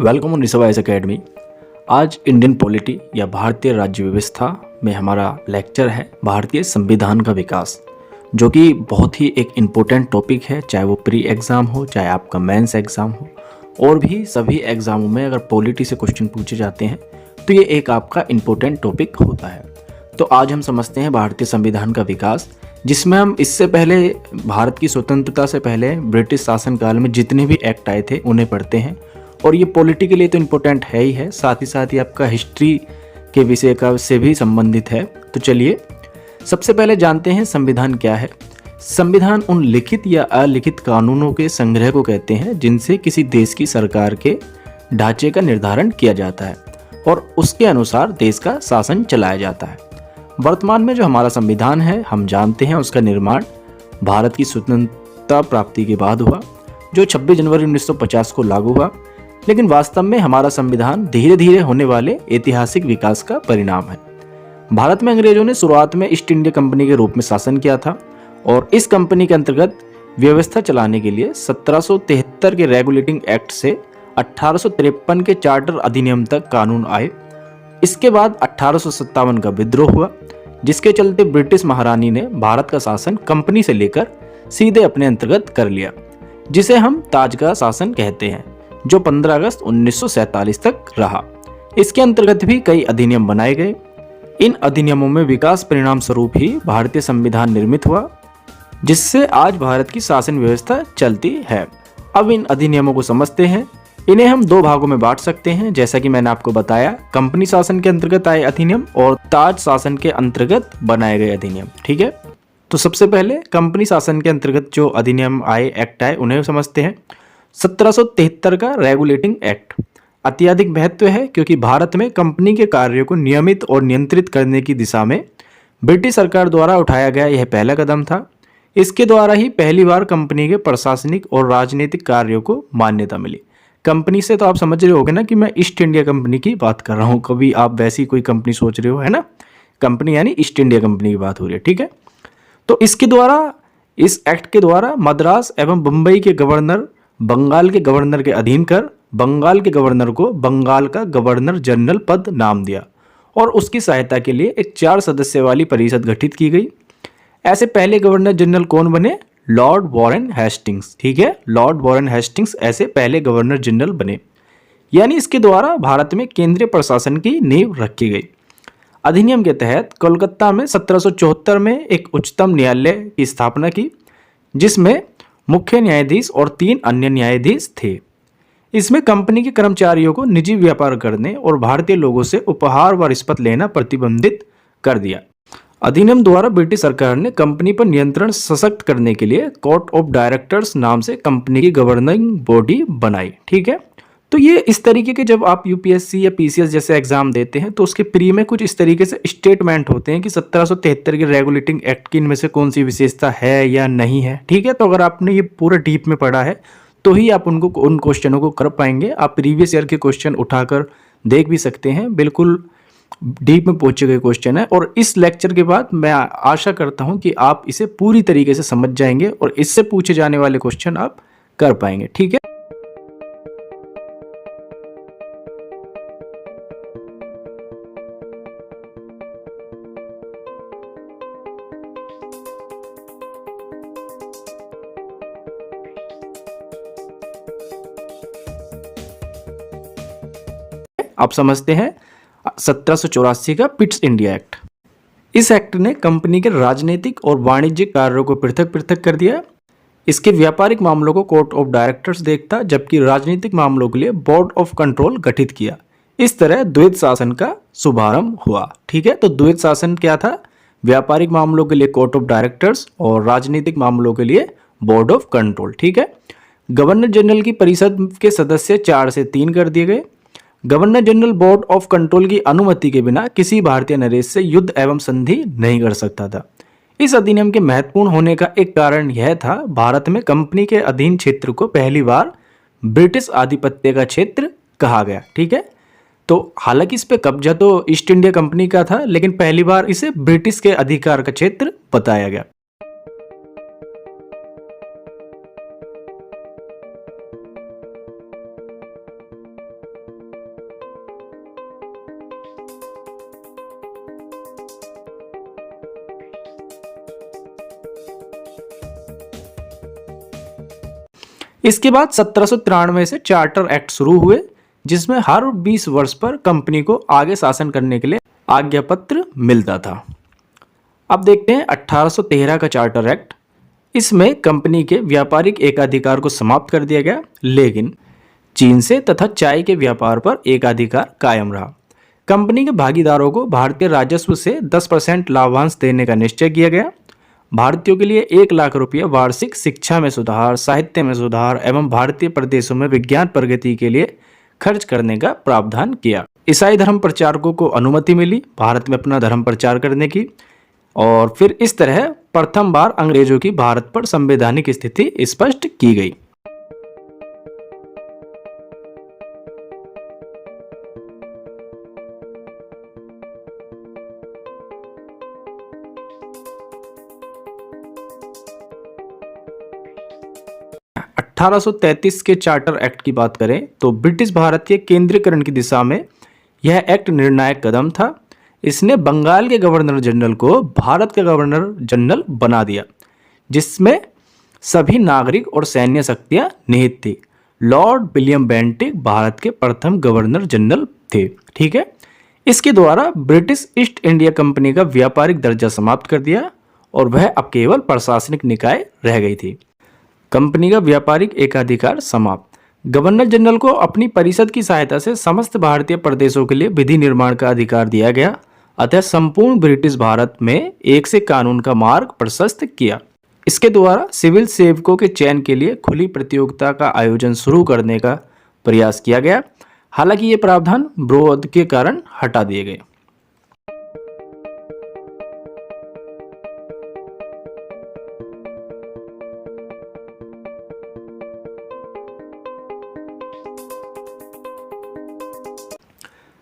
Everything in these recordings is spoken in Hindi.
वेलकम ऑन रिसवाइस एकेडमी। आज इंडियन पॉलिटी या भारतीय राज्य व्यवस्था में हमारा लेक्चर है भारतीय संविधान का विकास, जो कि बहुत ही एक इम्पोर्टेंट टॉपिक है। चाहे वो प्री एग्ज़ाम हो, चाहे आपका मेंस एग्ज़ाम हो, और भी सभी एग्ज़ामों में अगर पॉलिटी से क्वेश्चन पूछे जाते हैं तो ये एक आपका इम्पोर्टेंट टॉपिक होता है। तो आज हम समझते हैं भारतीय संविधान का विकास, जिसमें हम इससे पहले भारत की स्वतंत्रता से पहले ब्रिटिश शासनकाल में जितने भी एक्ट आए थे उन्हें पढ़ते हैं। और ये पॉलिटी के लिए तो इम्पोर्टेंट है ही है, साथ ही आपका हिस्ट्री के विषय का से भी संबंधित है। तो चलिए सबसे पहले जानते हैं संविधान क्या है। संविधान उन लिखित या अलिखित कानूनों के संग्रह को कहते हैं जिनसे किसी देश की सरकार के ढांचे का निर्धारण किया जाता है और उसके अनुसार देश का शासन चलाया जाता है। वर्तमान में जो हमारा संविधान है, हम जानते हैं उसका निर्माण भारत की स्वतंत्रता प्राप्ति के बाद हुआ, जो 26 जनवरी 1950 को लागू हुआ। लेकिन वास्तव में हमारा संविधान धीरे धीरे होने वाले ऐतिहासिक विकास का परिणाम है। भारत में अंग्रेजों ने शुरुआत में ईस्ट इंडिया कंपनी के रूप में शासन किया था और इस कंपनी के अंतर्गत व्यवस्था चलाने के लिए 1773 के रेगुलेटिंग एक्ट से 1853 के चार्टर अधिनियम तक कानून आए। इसके बाद 1857 का विद्रोह हुआ, जिसके चलते ब्रिटिश महारानी ने भारत का शासन कंपनी से लेकर सीधे अपने अंतर्गत कर लिया, जिसे हम ताज का शासन कहते हैं, जो 15 अगस्त 1947 तक रहा। इसके अंतर्गत भी कई अधिनियम बनाए गए। इन अधिनियमों में विकास परिणाम स्वरूप ही भारतीय संविधान निर्मित हुआ, जिससे आज भारत की शासन व्यवस्था चलती है। अब इन अधिनियमों को समझते हैं। इन्हें हम दो भागों में बांट सकते हैं, जैसा कि मैंने आपको बताया, कंपनी शासन के अंतर्गत आए अधिनियम और ताज शासन के अंतर्गत बनाए गए अधिनियम। ठीक है, तो सबसे पहले कंपनी शासन के अंतर्गत जो अधिनियम आए, एक्ट आए, उन्हें समझते हैं। 1773 का रेगुलेटिंग एक्ट अत्यधिक महत्व है, क्योंकि भारत में कंपनी के कार्यों को नियमित और नियंत्रित करने की दिशा में ब्रिटिश सरकार द्वारा उठाया गया यह पहला कदम था। इसके द्वारा ही पहली बार कंपनी के प्रशासनिक और राजनीतिक कार्यों को मान्यता मिली। कंपनी से तो आप समझ रहे होगे ना कि मैं ईस्ट इंडिया कंपनी की बात कर रहा हूँ। कभी आप वैसी कोई कंपनी सोच रहे हो, है ना। कंपनी यानी ईस्ट इंडिया कंपनी की बात हो रही है। ठीक है, तो इसके द्वारा, इस एक्ट के द्वारा मद्रास एवं मुंबई के गवर्नर बंगाल के गवर्नर के अधीन कर बंगाल के गवर्नर को बंगाल का गवर्नर जनरल पद नाम दिया और उसकी सहायता के लिए एक 4 सदस्य वाली परिषद गठित की गई। ऐसे पहले गवर्नर जनरल कौन बने? Lord Warren Hastings. ठीक है, लॉर्ड वॉरेन हेस्टिंग्स ऐसे पहले गवर्नर जनरल बने। यानी इसके द्वारा भारत में केंद्रीय प्रशासन की नींव रखी गई। अधिनियम के तहत कोलकाता में 1774 में एक उच्चतम न्यायालय की स्थापना की, जिसमें मुख्य न्यायाधीश और 3 अन्य न्यायाधीश थे। इसमें कंपनी के कर्मचारियों को निजी व्यापार करने और भारतीय लोगों से उपहार व रिश्वत लेना प्रतिबंधित कर दिया। अधिनियम द्वारा ब्रिटिश सरकार ने कंपनी पर नियंत्रण सशक्त करने के लिए कोर्ट ऑफ डायरेक्टर्स नाम से कंपनी की गवर्निंग बॉडी बनाई। ठीक है, तो ये इस तरीके के, जब आप यूपीएससी या पीसीएस जैसे एग्जाम देते हैं तो उसके प्री में कुछ इस तरीके से स्टेटमेंट होते हैं कि 1773 के रेगुलेटिंग एक्ट की इनमें से कौन सी विशेषता है या नहीं है। ठीक है, तो अगर आपने ये पूरा डीप में पढ़ा है तो ही आप उन क्वेश्चनों को कर पाएंगे। आप प्रीवियस ईयर के क्वेश्चन उठाकर देख भी सकते हैं, बिल्कुल डीप में पहुंचे गए क्वेश्चन है। और इस लेक्चर के बाद मैं आशा करता हूं कि आप इसे पूरी तरीके से समझ जाएंगे और इससे पूछे जाने वाले क्वेश्चन आप कर पाएंगे। ठीक है, आप समझते हैं 1784 का पिट्स इंडिया एक्ट। इस एक्ट ने कंपनी के राजनीतिक और वाणिज्यिक कार्यों को पृथक पृथक कर दिया। इसके व्यापारिक मामलों को कोर्ट ऑफ डायरेक्टर्स देखता, जबकि राजनीतिक मामलों के लिए बोर्ड ऑफ कंट्रोल गठित किया। इस तरह द्वैत शासन का शुभारंभ हुआ। ठीक है, तो द्वैत शासन क्या था? व्यापारिक मामलों के लिए कोर्ट ऑफ डायरेक्टर्स और राजनीतिक मामलों के लिए बोर्ड ऑफ कंट्रोल। ठीक है, गवर्नर जनरल की परिषद के सदस्य 4 से 3 कर दिए गए। Governor general board of control की अनुमति के बिना किसी भारतीय नरेश से युद्ध एवं संधि नहीं कर सकता था। इस अधिनियम के महत्वपूर्ण होने का एक कारण यह था, भारत में कंपनी के अधीन क्षेत्र को पहली बार ब्रिटिश आधिपत्य का क्षेत्र कहा गया। ठीक है, तो हालांकि इस पे कब्जा तो ईस्ट इंडिया कंपनी का था, लेकिन पहली बार इसे ब्रिटिश के अधिकार का क्षेत्र बताया गया। इसके बाद 1793 से चार्टर एक्ट शुरू हुए, जिसमें हर 20 वर्ष पर कंपनी को आगे शासन करने के लिए आज्ञा पत्र मिलता था। अब देखते हैं 1813 का चार्टर एक्ट। इसमें कंपनी के व्यापारिक एकाधिकार को समाप्त कर दिया गया, लेकिन चीन से तथा चाय के व्यापार पर एकाधिकार कायम रहा। कंपनी के भागीदारों को भारतीय राजस्व से 10% लाभांश देने का निश्चय किया गया। भारतीयों के लिए 1 लाख रुपये वार्षिक शिक्षा में सुधार, साहित्य में सुधार एवं भारतीय प्रदेशों में विज्ञान प्रगति के लिए खर्च करने का प्रावधान किया। ईसाई धर्म प्रचारकों को अनुमति मिली भारत में अपना धर्म प्रचार करने की, और फिर इस तरह प्रथम बार अंग्रेजों की भारत पर संवैधानिक स्थिति स्पष्ट की गई। अठारह सौ 33 के चार्टर एक्ट की बात करें तो ब्रिटिश भारतीय केंद्रीकरण की दिशा में यह एक्ट निर्णायक कदम था। इसने बंगाल के गवर्नर जनरल को भारत का गवर्नर जनरल बना दिया, जिसमें सभी नागरिक और सैन्य शक्तियां निहित थी। लॉर्ड विलियम बेंटिक भारत के प्रथम गवर्नर जनरल थे। ठीक है, इसके द्वारा ब्रिटिश ईस्ट इंडिया कंपनी का व्यापारिक दर्जा समाप्त कर दिया और वह अब केवल प्रशासनिक निकाय रह गई थी। कंपनी का व्यापारिक एकाधिकार समाप्त। गवर्नर जनरल को अपनी परिषद की सहायता से समस्त भारतीय प्रदेशों के लिए विधि निर्माण का अधिकार दिया गया, अतः संपूर्ण ब्रिटिश भारत में एक से कानून का मार्ग प्रशस्त किया। इसके द्वारा सिविल सेवकों के चयन के लिए खुली प्रतियोगिता का आयोजन शुरू करने का प्रयास किया गया। हालांकि ये प्रावधान विरोध के कारण हटा दिए गए।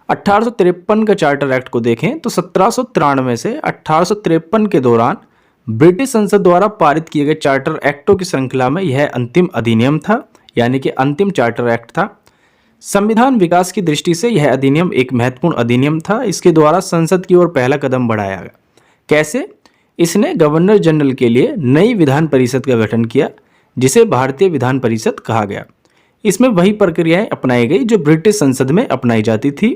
अठारह का चार्टर एक्ट को देखें तो 1793 से 1853 के दौरान ब्रिटिश संसद द्वारा पारित किए गए चार्टर एक्टों की श्रृंखला में यह अंतिम अधिनियम था, यानी कि अंतिम चार्टर एक्ट था। संविधान विकास की दृष्टि से यह अधिनियम एक महत्वपूर्ण अधिनियम था। इसके द्वारा संसद की ओर पहला कदम बढ़ाया गया। कैसे? इसने गवर्नर जनरल के लिए नई विधान परिषद का गठन किया, जिसे भारतीय विधान परिषद कहा गया। इसमें वही प्रक्रियाएं अपनाई गई जो ब्रिटिश संसद में अपनाई जाती थी।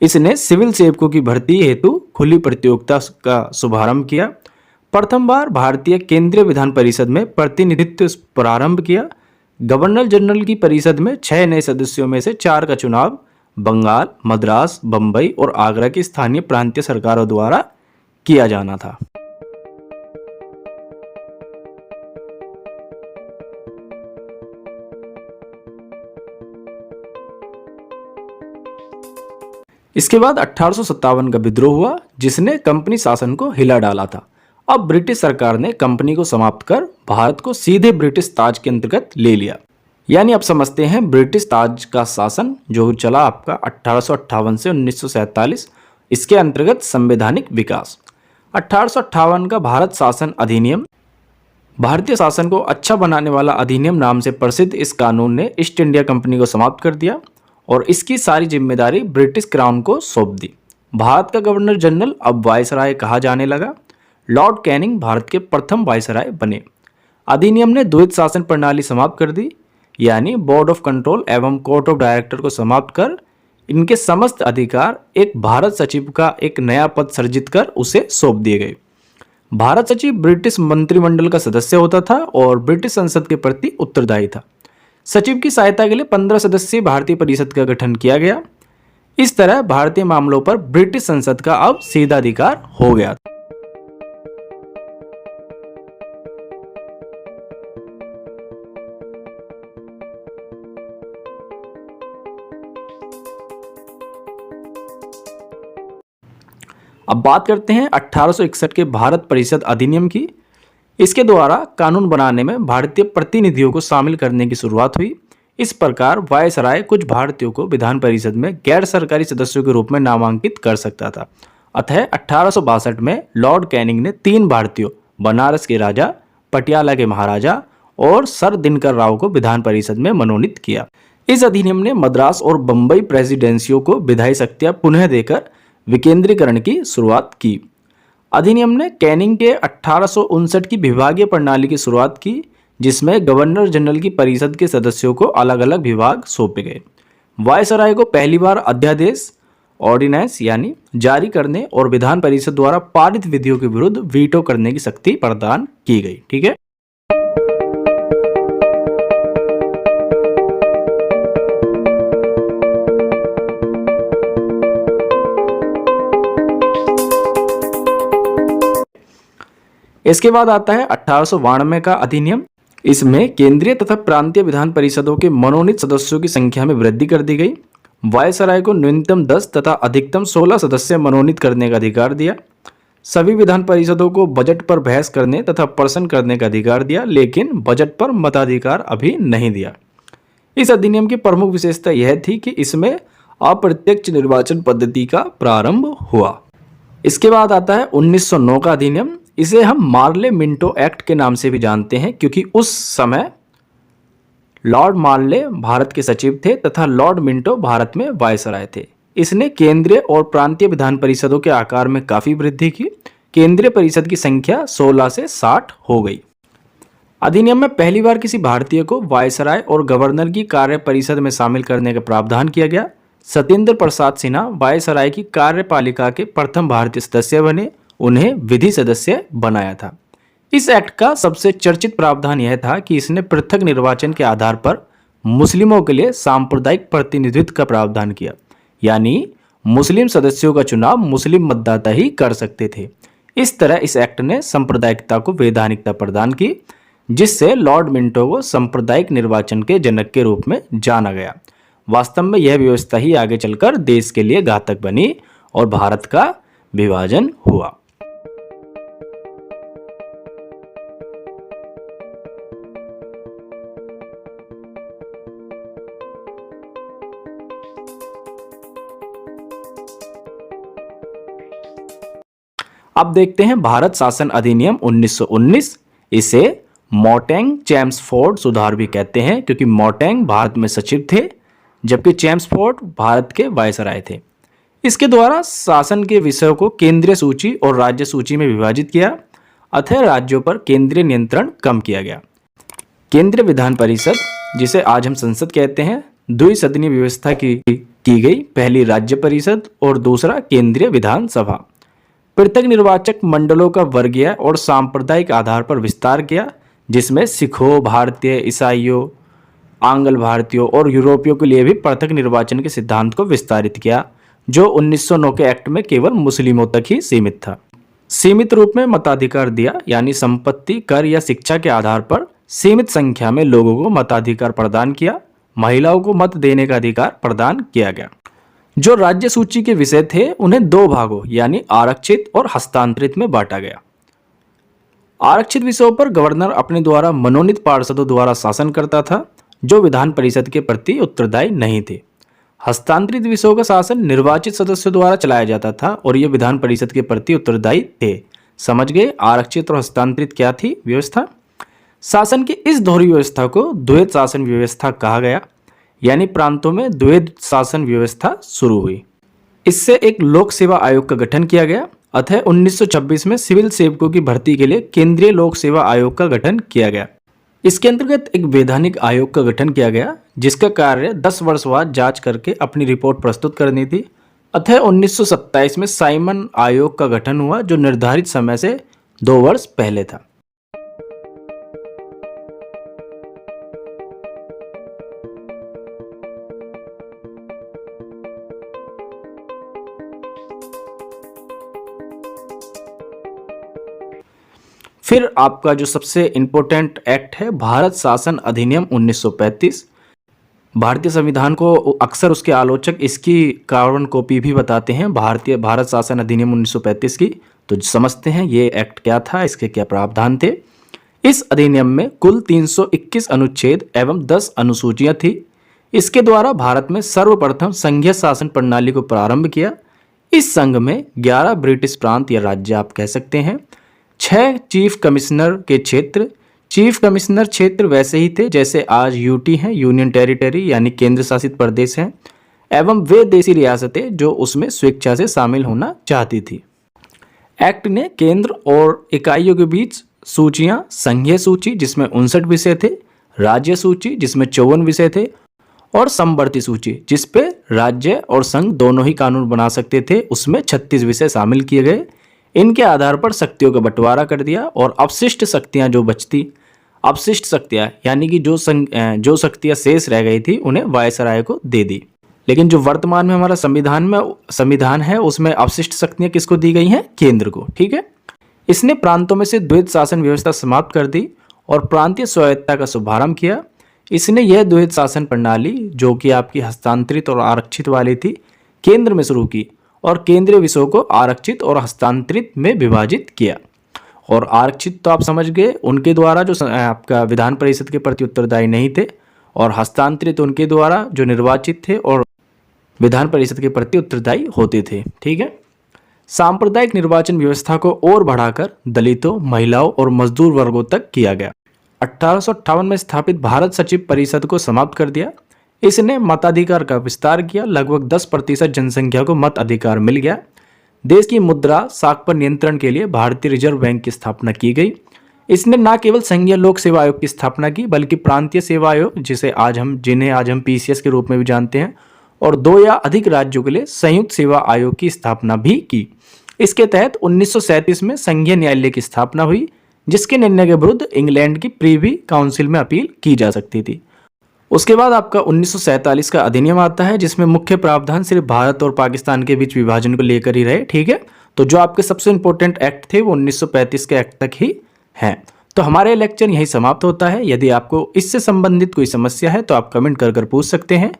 इसने सिविल सेवकों की भर्ती हेतु खुली प्रतियोगिता का शुभारंभ किया। प्रथम बार भारतीय केंद्रीय विधान परिषद में प्रतिनिधित्व प्रारंभ किया। गवर्नर जनरल की परिषद में 6 नए सदस्यों में से 4 का चुनाव बंगाल, मद्रास, बंबई और आगरा की स्थानीय प्रांतीय सरकारों द्वारा किया जाना था। इसके बाद 1857 का विद्रोह हुआ, जिसने कंपनी शासन को हिला डाला था। अब ब्रिटिश सरकार ने कंपनी को समाप्त कर भारत को सीधे ब्रिटिश ताज के अंतर्गत ले लिया। यानी आप समझते हैं ब्रिटिश ताज का शासन जो चला आपका 1858 से 1947, इसके अंतर्गत संवैधानिक विकास। 1858 का भारत शासन अधिनियम भारतीय शासन को अच्छा बनाने वाला अधिनियम नाम से प्रसिद्ध इस कानून ने ईस्ट इंडिया कंपनी को समाप्त कर दिया और इसकी सारी जिम्मेदारी ब्रिटिश क्राउन को सौंप दी। भारत का गवर्नर जनरल अब वायसराय कहा जाने लगा। लॉर्ड कैनिंग भारत के प्रथम वायसराय बने। अधिनियम ने द्वैत शासन प्रणाली समाप्त कर दी, यानी बोर्ड ऑफ कंट्रोल एवं कोर्ट ऑफ डायरेक्टर को समाप्त कर इनके समस्त अधिकार एक भारत सचिव का एक नया पद सृजित कर उसे सौंप दिए गए। भारत सचिव ब्रिटिश मंत्रिमंडल का सदस्य होता था और ब्रिटिश संसद के प्रति उत्तरदायी था। सचिव की सहायता के लिए 15 सदस्यीय भारतीय परिषद का गठन किया गया। इस तरह भारतीय मामलों पर ब्रिटिश संसद का अब सीधा अधिकार हो गया। अब बात करते हैं 1861 के भारत परिषद अधिनियम की। इसके द्वारा कानून बनाने में भारतीय प्रतिनिधियों को शामिल करने की शुरुआत हुई। इस प्रकार वायसराय कुछ भारतीयों को विधान परिषद में गैर सरकारी सदस्यों के रूप में नामांकित कर सकता था। अतः 1862 में लॉर्ड कैनिंग ने 3 भारतीयों, बनारस के राजा, पटियाला के महाराजा और सर दिनकर राव को विधान परिषद में मनोनीत किया। इस अधिनियम ने मद्रास और बंबई प्रेसिडेंसियों को विधायी शक्तियां पुनः देकर विकेंद्रीकरण की शुरुआत की। अधिनियम ने कैनिंग के 1859 की विभागीय प्रणाली की शुरुआत की, जिसमें गवर्नर जनरल की परिषद के सदस्यों को अलग अलग विभाग सौंपे गए। वायसराय को पहली बार अध्यादेश ऑर्डिनेंस यानी जारी करने और विधान परिषद द्वारा पारित विधियों के विरुद्ध वीटो करने की शक्ति प्रदान की गई। ठीक है। इसके बाद आता है 1892 का अधिनियम। इसमें केंद्रीय तथा प्रांतीय विधान परिषदों के मनोनीत सदस्यों की संख्या में वृद्धि कर दी गई। वायसराय को न्यूनतम 10 तथा अधिकतम 16 सदस्य मनोनीत करने का अधिकार दिया। सभी विधान परिषदों को बजट पर बहस करने तथा प्रश्न करने का अधिकार दिया, लेकिन बजट पर मताधिकार अभी नहीं दिया। इस अधिनियम की प्रमुख विशेषता यह थी कि इसमें अप्रत्यक्ष निर्वाचन पद्धति का प्रारंभ हुआ। इसके बाद आता है 1909 का अधिनियम। इसे हम मार्ले मिंटो एक्ट के नाम से भी जानते हैं, क्योंकि उस समय लॉर्ड मार्ले भारत के सचिव थे तथा लॉर्ड मिंटो भारत में वायसराय थे। इसने केंद्रीय और प्रांतीय विधान परिषदों के आकार में काफी वृद्धि की। केंद्रीय परिषद की संख्या 16 से 60 हो गई। अधिनियम में पहली बार किसी भारतीय को वायसराय और गवर्नर की कार्य परिषद में शामिल करने का प्रावधान किया गया। सत्येंद्र प्रसाद सिन्हा वायसराय की कार्यपालिका के प्रथम भारतीय सदस्य बने। उन्हें विधि सदस्य बनाया था। इस एक्ट का सबसे चर्चित प्रावधान यह था कि इसने पृथक निर्वाचन के आधार पर मुस्लिमों के लिए सांप्रदायिक प्रतिनिधित्व का प्रावधान किया, यानी मुस्लिम सदस्यों का चुनाव मुस्लिम मतदाता ही कर सकते थे। इस तरह इस एक्ट ने सांप्रदायिकता को वैधानिकता प्रदान की, जिससे लॉर्ड मिंटो को सांप्रदायिक निर्वाचन के जनक के रूप में जाना गया। वास्तव में यह व्यवस्था ही आगे चलकर देश के लिए घातक बनी और भारत का विभाजन हुआ। अब देखते हैं भारत शासन अधिनियम 1919। इसे मोटेंग चेम्सफोर्ड सुधार भी कहते हैं, क्योंकि मोटेंग भारत में सचिव थे जबकि चेम्सफोर्ड भारत के वायसराय थे। इसके द्वारा शासन के विषयों को केंद्रीय सूची और राज्य सूची में विभाजित किया, अतः राज्यों पर केंद्रीय नियंत्रण कम किया गया। केंद्रीय विधान परिषद, जिसे आज हम संसद कहते हैं, द्विसदनीय व्यवस्था की गई। पहली राज्य परिषद और दूसरा केंद्रीय विधानसभा। पृथक निर्वाचक मंडलों का वर्गीय और सांप्रदायिक आधार पर विस्तार किया, जिसमें सिखों, भारतीय, ईसाइयों, आंग्ल भारतीयों और यूरोपियों के लिए भी पृथक निर्वाचन के सिद्धांत को विस्तारित किया, जो 1909 के एक्ट में केवल मुस्लिमों तक ही सीमित था। सीमित रूप में मताधिकार दिया, यानी संपत्ति, कर या शिक्षा के आधार पर सीमित संख्या में लोगों को मताधिकार प्रदान किया। महिलाओं को मत देने का अधिकार प्रदान किया गया। जो राज्य सूची के विषय थे उन्हें दो भागों यानी आरक्षित और हस्तांतरित में बांटा गया। आरक्षित विषयों पर गवर्नर अपने द्वारा मनोनीत पार्षदों द्वारा शासन करता था, जो विधान परिषद के प्रति उत्तरदायी नहीं थे। हस्तांतरित विषयों का शासन निर्वाचित सदस्यों द्वारा चलाया जाता था और ये विधान परिषद के प्रति उत्तरदायी थे। समझ गए आरक्षित और हस्तांतरित क्या थी व्यवस्था। शासन की इस दोहरी व्यवस्था को द्वैध शासन व्यवस्था कहा गया, यानी प्रांतों में द्वैध शासन व्यवस्था शुरू हुई। इससे एक लोक सेवा आयोग का गठन किया गया। अतः 1926 में सिविल सेवकों की भर्ती के लिए केंद्रीय लोक सेवा आयोग का गठन किया गया। इसके अंतर्गत एक वैधानिक आयोग का गठन किया गया, जिसका कार्य 10 वर्ष बाद जांच करके अपनी रिपोर्ट प्रस्तुत करनी थी। अतः 1927 में साइमन आयोग का गठन हुआ, जो निर्धारित समय से 2 वर्ष पहले था। फिर आपका जो सबसे इम्पोर्टेंट एक्ट है भारत शासन अधिनियम 1935। भारतीय संविधान को अक्सर उसके आलोचक इसकी कार्बन कॉपी भी बताते हैं, भारत शासन अधिनियम 1935 की। तो समझते हैं ये एक्ट क्या था, इसके क्या प्रावधान थे। इस अधिनियम में कुल 321 अनुच्छेद एवं 10 अनुसूचियां थी। इसके द्वारा भारत में सर्वप्रथम संघीय शासन प्रणाली को प्रारंभ किया। इस संघ में 11 ब्रिटिश प्रांत या राज्य आप कह सकते हैं, 6 चीफ कमिश्नर के क्षेत्र। चीफ कमिश्नर क्षेत्र वैसे ही थे जैसे आज यूटी हैं, यूनियन टेरिटरी यानी केंद्र शासित प्रदेश हैं, एवं वे देशी रियासतें जो उसमें स्वेच्छा से शामिल होना चाहती थी। एक्ट ने केंद्र और इकाइयों के बीच सूचियां संघीय सूची जिसमें 59 विषय थे, राज्य सूची जिसमें 54 विषय थे और समवर्ती सूची जिस पे राज्य और संघ दोनों ही कानून बना सकते थे, उसमें 36 विषय शामिल किए गए। इनके आधार पर शक्तियों का बंटवारा कर दिया और अपशिष्ट शक्तियां जो बचती, अपशिष्ट शक्तियां यानी कि जो शक्तियां शेष रह गई थी उन्हें वायसराय को दे दी। लेकिन जो वर्तमान में हमारा संविधान है उसमें अपशिष्ट शक्तियां किसको दी गई हैं? केंद्र को। ठीक है। इसने प्रांतों में से द्वैध शासन व्यवस्था समाप्त कर दी और प्रांतीय स्वायत्तता का शुभारंभ किया। इसने यह द्वैध शासन प्रणाली जो कि आपकी हस्तांतरित और आरक्षित वाली थी, केंद्र में शुरू की और केंद्रीय विषयों को आरक्षित और हस्तांतरित में विभाजित किया। और आरक्षित तो आप समझ गए, उनके द्वारा जो आपका विधान परिषद के प्रति उत्तरदायी नहीं थे, और हस्तांतरित उनके द्वारा जो निर्वाचित थे और विधान परिषद के प्रति उत्तरदायी होते थे। ठीक है। सांप्रदायिक निर्वाचन व्यवस्था को और बढ़ाकर दलितों, महिलाओं और मजदूर वर्गों तक किया गया। 1858 में स्थापित भारत सचिव परिषद को समाप्त कर दिया। इसने मताधिकार का विस्तार किया। लगभग 10% जनसंख्या को मत अधिकार मिल गया। देश की मुद्रा साख पर नियंत्रण के लिए भारतीय रिजर्व बैंक की स्थापना की गई। इसने न केवल संघीय लोक सेवा आयोग की स्थापना की बल्कि प्रांतीय सेवा आयोग जिन्हें आज हम PCS के रूप में भी जानते हैं, और 2 या अधिक राज्यों के लिए संयुक्त सेवा आयोग की स्थापना भी की। इसके तहत 1937 में संघीय न्यायालय की स्थापना हुई, जिसके निर्णय के विरुद्ध इंग्लैंड की प्रीवी काउंसिल में अपील की जा सकती थी। उसके बाद आपका 1947 का अधिनियम आता है, जिसमें मुख्य प्रावधान सिर्फ भारत और पाकिस्तान के बीच विभाजन को लेकर ही रहे। ठीक है। तो जो आपके सबसे इंपॉर्टेंट एक्ट थे वो 1935 के एक्ट तक ही हैं। तो हमारे लेक्चर यहीं समाप्त होता है। यदि आपको इससे संबंधित कोई समस्या है तो आप कमेंट कर पूछ सकते हैं।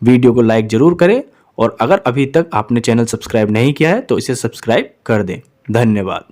वीडियो को लाइक जरूर करें और अगर अभी तक आपने चैनल सब्सक्राइब नहीं किया है तो इसे सब्सक्राइब कर दें। धन्यवाद।